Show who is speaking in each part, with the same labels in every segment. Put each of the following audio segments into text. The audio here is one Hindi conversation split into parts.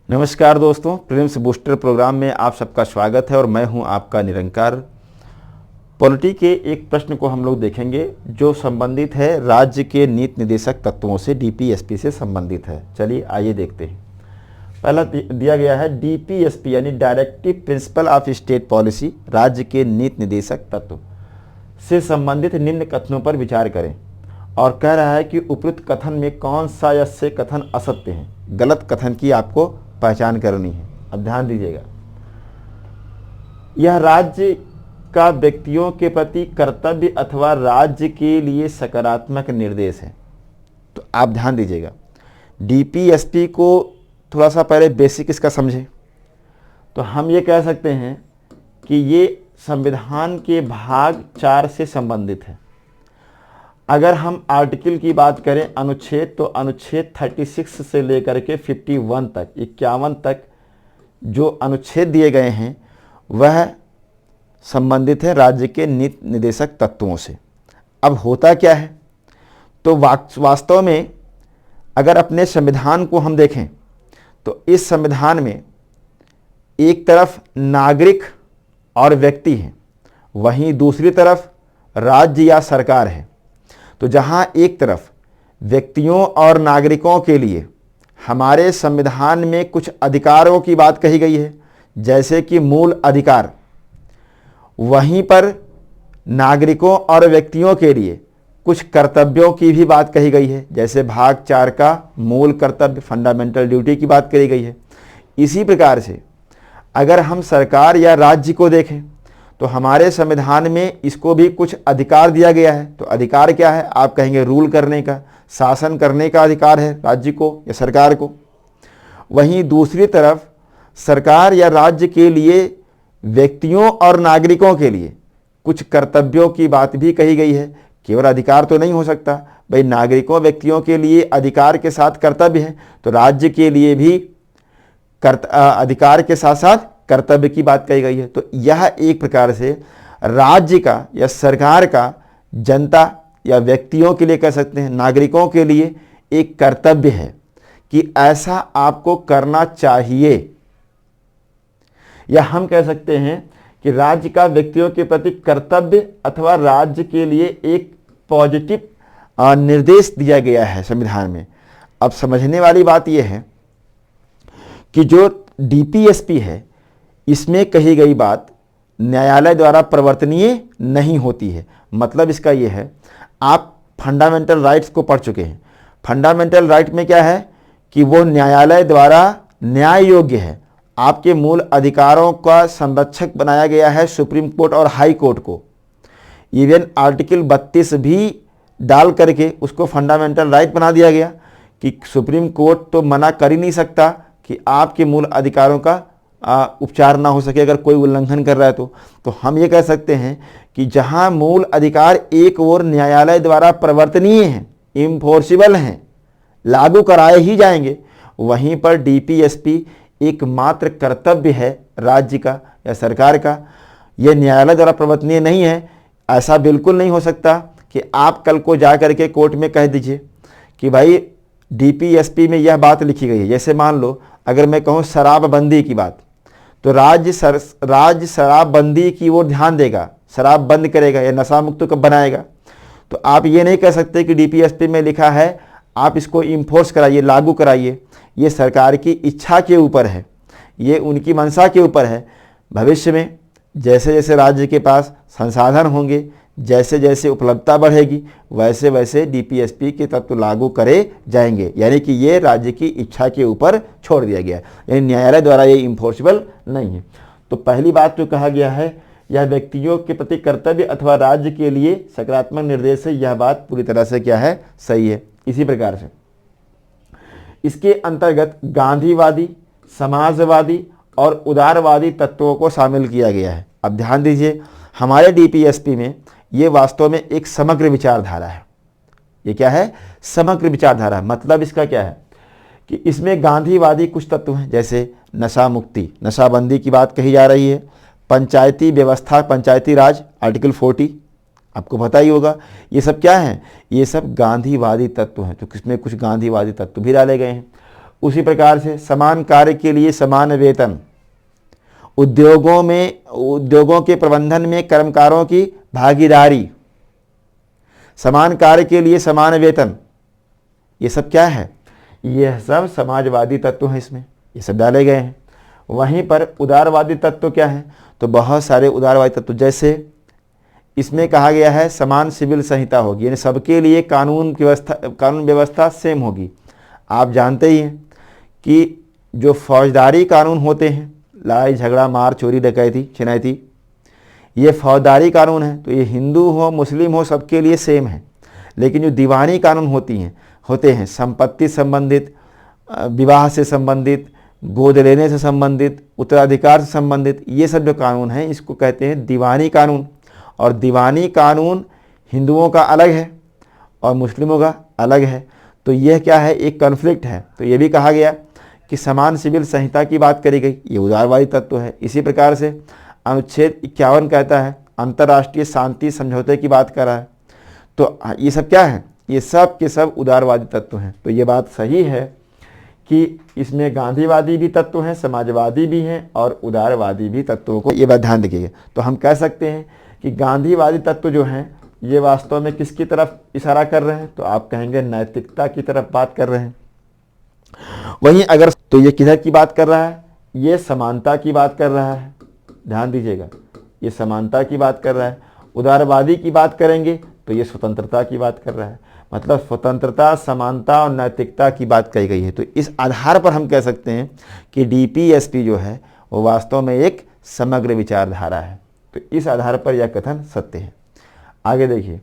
Speaker 1: नमस्कार दोस्तों, प्रीलिम्स बूस्टर प्रोग्राम में आप सबका स्वागत है और मैं हूं आपका निरंकार। पॉलिटी के एक प्रश्न को हम लोग देखेंगे जो संबंधित है राज्य के नीति निर्देशक तत्वों से, डीपीएसपी से संबंधित है। चलिए आइए देखते हैं। पहला दिया गया है डीपीएसपी यानी directive principle of state policy, राज्य के नीति निर्देशक तत्व से संबंधित निम्न कथनों पर विचार करें। और कह रहा है कि उपयुक्त कथन में कौन सा या से कथन असत्य है, गलत कथन की आपको पहचान करनी है। अब ध्यान दीजिएगा, यह राज्य का व्यक्तियों के प्रति कर्तव्य अथवा राज्य के लिए सकारात्मक निर्देश है। तो आप ध्यान दीजिएगा, डीपीएसपी को थोड़ा सा पहले बेसिक इसका समझें तो हम ये कह सकते हैं कि ये संविधान के भाग 4 से संबंधित है। अगर हम आर्टिकल की बात करें, अनुच्छेद, तो अनुच्छेद 36 से लेकर के 51 तक, 51 तक जो अनुच्छेद दिए गए हैं वह संबंधित है राज्य के नीति निर्देशक तत्वों से। अब होता क्या है, तो वास्तव में अगर अपने संविधान को हम देखें तो इस संविधान में एक तरफ नागरिक और व्यक्ति हैं, वहीं दूसरी तरफ राज्य या सरकार है। तो जहां एक तरफ व्यक्तियों और नागरिकों के लिए हमारे संविधान में कुछ अधिकारों की बात कही गई है, जैसे कि मूल अधिकार, वहीं पर नागरिकों और व्यक्तियों के लिए कुछ कर्तव्यों की भी बात कही गई है, जैसे भाग 4 का मूल कर्तव्य, फंडामेंटल ड्यूटी की बात कही गई है। इसी प्रकार से अगर हम सरकार या राज्य को देखें तो हमारे संविधान में इसको भी कुछ अधिकार दिया गया है। तो अधिकार क्या है, आप कहेंगे रूल करने का, शासन करने का अधिकार है राज्य को या सरकार को। वहीं दूसरी तरफ सरकार या राज्य के लिए व्यक्तियों और नागरिकों के लिए कुछ कर्तव्यों की बात भी कही गई है। केवल अधिकार तो नहीं हो सकता भाई, नागरिकों व्यक्तियों के लिए अधिकार के साथ कर्तव्य है, तो राज्य के लिए भी अधिकार के साथ साथ कर्तव्य की बात कही गई है। तो यह एक प्रकार से राज्य का या सरकार का जनता या व्यक्तियों के लिए कह सकते हैं, नागरिकों के लिए एक कर्तव्य है कि ऐसा आपको करना चाहिए। या हम कह सकते हैं कि राज्य का व्यक्तियों के प्रति कर्तव्य अथवा राज्य के लिए एक पॉजिटिव निर्देश दिया गया है संविधान में। अब समझने वाली बात यह है कि जो डीपीएसपी है इसमें कही गई बात न्यायालय द्वारा परिवर्तनीय नहीं होती है। मतलब इसका यह है, आप फंडामेंटल राइट्स को पढ़ चुके हैं। फंडामेंटल राइट में क्या है कि वो न्यायालय द्वारा न्याय योग्य है। आपके मूल अधिकारों का संरक्षक बनाया गया है सुप्रीम कोर्ट और हाई कोर्ट को। इवन आर्टिकल 32 भी डाल करके उसको फंडामेंटल राइट बना दिया गया कि सुप्रीम कोर्ट तो मना कर ही नहीं सकता कि आपके मूल अधिकारों का उपचार ना हो सके अगर कोई उल्लंघन कर रहा है। तो हम ये कह सकते हैं कि जहां मूल अधिकार एक ओर न्यायालय द्वारा परिवर्तनीय हैं, इम्फोर्सिबल हैं, लागू कराए ही जाएंगे, वहीं पर डीपीएसपी एकमात्र कर्तव्य है राज्य का या सरकार का। यह न्यायालय द्वारा परिवर्तनीय नहीं है। ऐसा बिल्कुल नहीं हो सकता कि आप कल को जा करके कोर्ट में कह दीजिए कि भाई डीपीएसपी में यह बात लिखी गई है। जैसे मान लो अगर मैं कहूँ शराबबंदी की बात, तो राज्य शराबबंदी की ओर ध्यान देगा, शराब बंद करेगा या नशा मुक्त को बनाएगा। तो आप ये नहीं कह सकते कि डीपीएसपी में लिखा है आप इसको इम्फोर्स कराइए, लागू कराइए। ये सरकार की इच्छा के ऊपर है, ये उनकी मंशा के ऊपर है। भविष्य में जैसे जैसे राज्य के पास संसाधन होंगे, जैसे जैसे उपलब्धता बढ़ेगी, वैसे वैसे डीपीएसपी के तत्व लागू करे जाएंगे। यानी कि ये राज्य की इच्छा के ऊपर छोड़ दिया गया है, यानी न्यायालय द्वारा ये इम्फोर्सिबल नहीं है। तो पहली बात जो कहा गया है, यह व्यक्तियों के प्रति कर्तव्य अथवा राज्य के लिए सकारात्मक निर्देश है, यह बात पूरी तरह से क्या है, सही है। इसी प्रकार से इसके अंतर्गत गांधीवादी, समाजवादी और उदारवादी तत्वों को शामिल किया गया है। अब ध्यान दीजिए, हमारे डीपीएसपी में ये वास्तव में एक समग्र विचारधारा है। ये क्या है, समग्र विचारधारा। मतलब इसका क्या है कि इसमें गांधीवादी कुछ तत्व हैं, जैसे नशा मुक्ति, नशाबंदी की बात कही जा रही है, पंचायती व्यवस्था, पंचायती राज, आर्टिकल 40, आपको पता ही होगा। ये सब क्या हैं, ये सब गांधीवादी तत्व हैं। तो किसमें कुछ गांधीवादी तत्व भी डाले गए हैं। उसी प्रकार से समान कार्य के लिए समान वेतन, उद्योगों के प्रबंधन में कर्मकारों की भागीदारी, समान कार्य के लिए समान वेतन, ये सब क्या है? यह सब समाजवादी तत्व हैं, इसमें ये सब डाले गए हैं। वहीं पर उदारवादी तत्व क्या है? तो बहुत सारे उदारवादी तत्व, जैसे इसमें कहा गया है समान सिविल संहिता होगी, यानी सबके लिए कानून व्यवस्था सेम होगी। आप जानते ही हैं कि जो फौजदारी कानून होते हैं, लड़ाई झगड़ा मार चोरी डकैती छिनैती, ये फौजदारी कानून है, तो ये हिंदू हो मुस्लिम हो सबके लिए सेम है। लेकिन जो दीवानी कानून होते हैं संपत्ति संबंधित, विवाह से संबंधित, गोद लेने से संबंधित, उत्तराधिकार से संबंधित, ये सब जो कानून हैं इसको कहते हैं दीवानी कानून। और दीवानी कानून हिंदुओं का अलग है और मुस्लिमों का अलग है, तो यह क्या है? एक कॉन्फ्लिक्ट है। तो ये भी कहा गया कि समान सिविल संहिता की बात करी गई, ये उदारवादी तत्व है। इसी प्रकार से अनुच्छेद 51 कहता है अंतर्राष्ट्रीय शांति समझौते की बात कर रहा है। तो ये सब क्या है? ये सब के सब उदारवादी तत्व हैं। तो ये बात सही है कि इसमें गांधीवादी भी तत्व हैं, समाजवादी भी हैं और उदारवादी भी तत्वों को, ये बात ध्यान रखिएगा। तो हम कह सकते हैं कि गांधीवादी तत्व जो हैं ये वास्तव में किसकी तरफ इशारा कर रहे हैं? तो आप कहेंगे नैतिकता की तरफ बात कर रहे हैं। वहीं अगर तो ये किधर की बात कर रहा है? ये समानता की बात कर रहा है, ध्यान दीजिएगा, ये समानता की बात कर रहा है। उदारवादी की बात करेंगे तो ये स्वतंत्रता की बात कर रहा है, मतलब स्वतंत्रता, समानता और नैतिकता की बात कही गई है। तो इस आधार पर हम कह सकते हैं कि डीपीएसपी जो है वो वास्तव में एक समग्र विचारधारा है। तो इस आधार पर यह कथन सत्य है। आगे देखिए,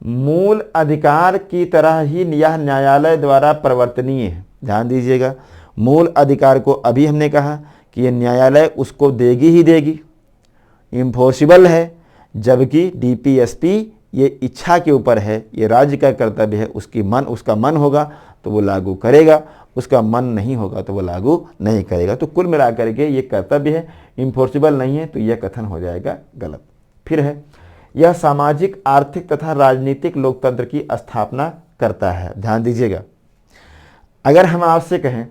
Speaker 1: मूल अधिकार की तरह ही यह न्यायालय द्वारा परिवर्तनीय है। ध्यान दीजिएगा, मूल अधिकार को अभी हमने कहा कि यह न्यायालय उसको देगी ही देगी, इम्पॉसिबल है, जबकि डीपीएसपी ये इच्छा के ऊपर है, ये राज्य का कर्तव्य है। उसका मन होगा तो वो लागू करेगा, उसका मन नहीं होगा तो वो लागू नहीं करेगा। तो कुल मिलाकर के ये कर्तव्य है, इम्पॉसिबल नहीं है, तो यह कथन हो जाएगा गलत। फिर है, यह सामाजिक, आर्थिक तथा राजनीतिक लोकतंत्र की स्थापना करता है। ध्यान दीजिएगा, अगर हम आपसे कहें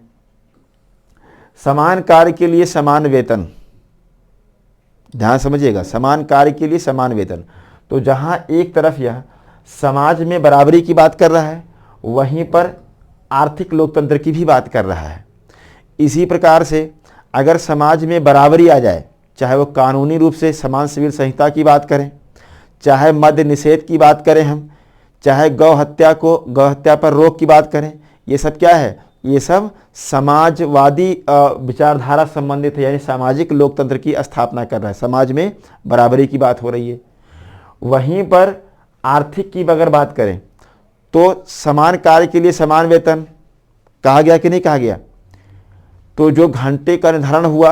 Speaker 1: समान कार्य के लिए समान वेतन, ध्यान समझिएगा, समान कार्य के लिए समान वेतन, तो जहां एक तरफ यह समाज में बराबरी की बात कर रहा है, वहीं पर आर्थिक लोकतंत्र की भी बात कर रहा है। इसी प्रकार से अगर समाज में बराबरी आ जाए, चाहे वो कानूनी रूप से समान सिविल संहिता की बात करें, चाहे मद्य निषेध की बात करें हम, चाहे गौ हत्या पर रोक की बात करें, ये सब क्या है? ये सब समाजवादी विचारधारा संबंधित है, यानी सामाजिक लोकतंत्र की स्थापना कर रहा है। समाज में बराबरी की बात हो रही है। वहीं पर आर्थिक की अगर बात करें तो समान कार्य के लिए समान वेतन कहा गया कि नहीं कहा गया? तो जो घंटे का निर्धारण हुआ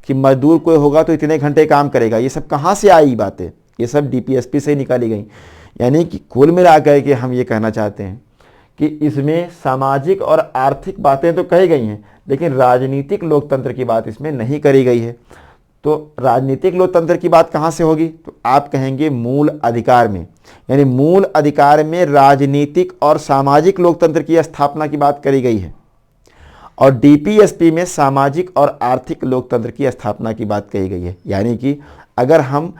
Speaker 1: कि मजदूर कोई होगा तो इतने घंटे काम करेगा, ये सब कहाँ से आई बातें? ये सब डीपीएसपी से निकाली गई। यानी कि कुल मिलाकर के हम ये कहना चाहते हैं कि इसमें सामाजिक और आर्थिक बातें तो कही गई हैं, लेकिन राजनीतिक लोकतंत्र की बात इसमें नहीं करी गई है। तो राजनीतिक लोकतंत्र की बात कहाँ से होगी? तो आप कहेंगे मूल अधिकार में, यानी मूल अधिकार में राजनीतिक और सामाजिक लोकतंत्र की स्थापना की बात करी गई है, और डीपीएसपी में सामाजिक और आर्थिक लोकतंत्र की स्थापना की बात कही गई है। यानी कि अगर हम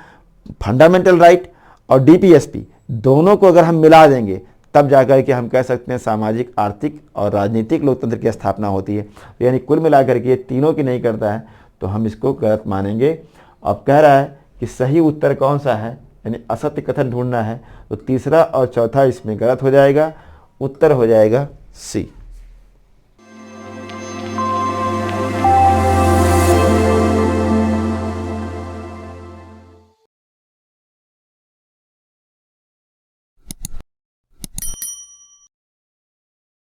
Speaker 1: फंडामेंटल राइट और डीपीएसपी दोनों को अगर हम मिला देंगे तब जाकर के हम कह सकते हैं सामाजिक, आर्थिक और राजनीतिक लोकतंत्र की स्थापना होती है। तो यानी कुल मिलाकर के ये तीनों की नहीं करता है तो हम इसको गलत मानेंगे। अब कह रहा है कि सही उत्तर कौन सा है, यानी असत्य कथन ढूंढना है, तो तीसरा और चौथा इसमें गलत हो जाएगा, उत्तर हो जाएगा सी।